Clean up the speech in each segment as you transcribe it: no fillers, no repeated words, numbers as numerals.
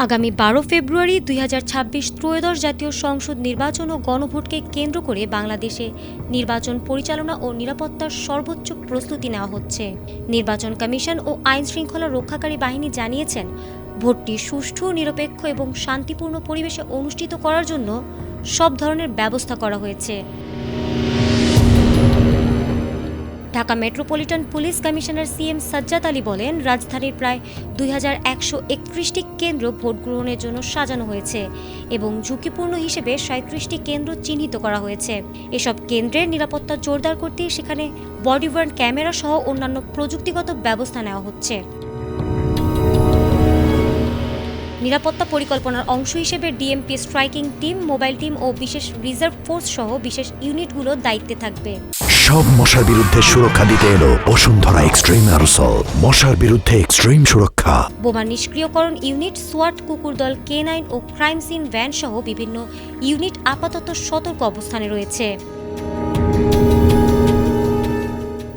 আগামী ১২ ফেব্রুয়ারি ২০২৬ ত্রয়োদশ জাতীয় সংসদ নির্বাচন ও গণভোটকে কেন্দ্র করে বাংলাদেশে নির্বাচন পরিচালনা ও নিরাপত্তার সর্বোচ্চ প্রস্তুতি নেওয়া হচ্ছে। নির্বাচন কমিশন ও আইনশৃঙ্খলা রক্ষাকারী বাহিনী জানিয়েছেন, ভোটটি সুষ্ঠু, নিরপেক্ষ এবং শান্তিপূর্ণ পরিবেশে অনুষ্ঠিত করার জন্য সব ধরনের ব্যবস্থা করা হয়েছে। Dhaka metropolitan police commissioner CM Sajjad Ali বলেন, রাজধানীর প্রায় ২১৩১টি কেন্দ্র ভোট গ্রহণের জন্য সাজানো হয়েছে এবং ঝুঁকিপূর্ণ হিসেবে ৩৭টি কেন্দ্র চিহ্নিত করা হয়েছে। এসব কেন্দ্রের নিরাপত্তা জোরদার করতে সেখানে বডিওয়ার্ন ক্যামেরা সহ অন্যান্য প্রযুক্তিগত ব্যবস্থা নেওয়া হচ্ছে। নিরাপত্তা পরিকল্পনার অংশ হিসেবে DMP striking team, mobile team ও বিশেষ রিজার্ভ ফোর্স সহ বিশেষ ইউনিটগুলো দায়িত্বে থাকবে। সব মশার বিরুদ্ধে সুরক্ষা দিতে এলো বসুন্ধরা এক্সট্রিম অ্যারোসল, মশার বিরুদ্ধে এক্সট্রিম সুরক্ষা। বোমা নিষ্ক্রিয়করণ ইউনিট, সোয়াট কুকুরদল, K9 ও ক্রাইম সিন ভ্যান সহ বিভিন্ন ইউনিট আপাতত সতর্ক অবস্থানে রয়েছে।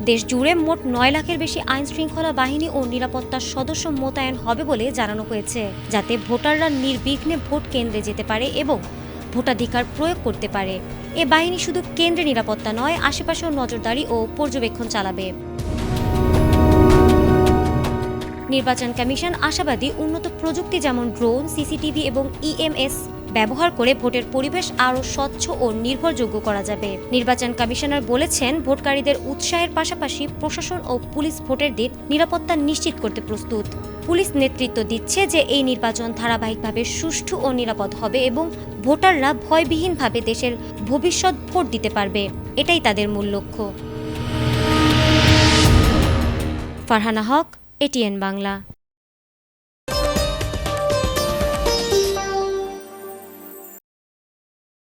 দেশ জুড়ে মোট ৯ লাখের বেশি আইনশৃঙ্খলা বাহিনী ও নিরাপত্তার সদস্য মোতায়েন হবে বলে জানানো হয়েছে, যাতে ভোটাররা নির্বিঘ্নে ভোট কেন্দ্রে যেতে পারে এবং ভোটাধিকার প্রয়োগ করতে পারে। এ বাহিনী শুধু কেন্দ্রে নিরাপত্তা নয়, আশেপাশেও নজরদারি ও পর্যবেক্ষণ চালাবে। নির্বাচন কমিশন আশাবাদী, উন্নত প্রযুক্তি যেমন ড্রোন, সিসিটিভি এবং ইএমএস ব্যবহার করে ভোটের পরিবেশ আরও স্বচ্ছ ও নির্ভরযোগ্য করা যাবে। নির্বাচন কমিশনার বলেছেন, ভোটকারীদের উৎসাহের পাশাপাশি প্রশাসন ও পুলিশ ভোটারদের নিরাপত্তা নিশ্চিত করতে প্রস্তুত। পুলিশ নেতৃত্ব দিচ্ছে যে এই নির্বাচন ধারাবাহিকভাবে সুষ্ঠু ও নিরাপদ হবে এবং ভোটাররা ভয়বিহীনভাবে দেশের ভবিষ্যৎ ভোট দিতে পারবে। এটাই তাদের মূল লক্ষ্য। ফারহানা হক, এটিএন বাংলা।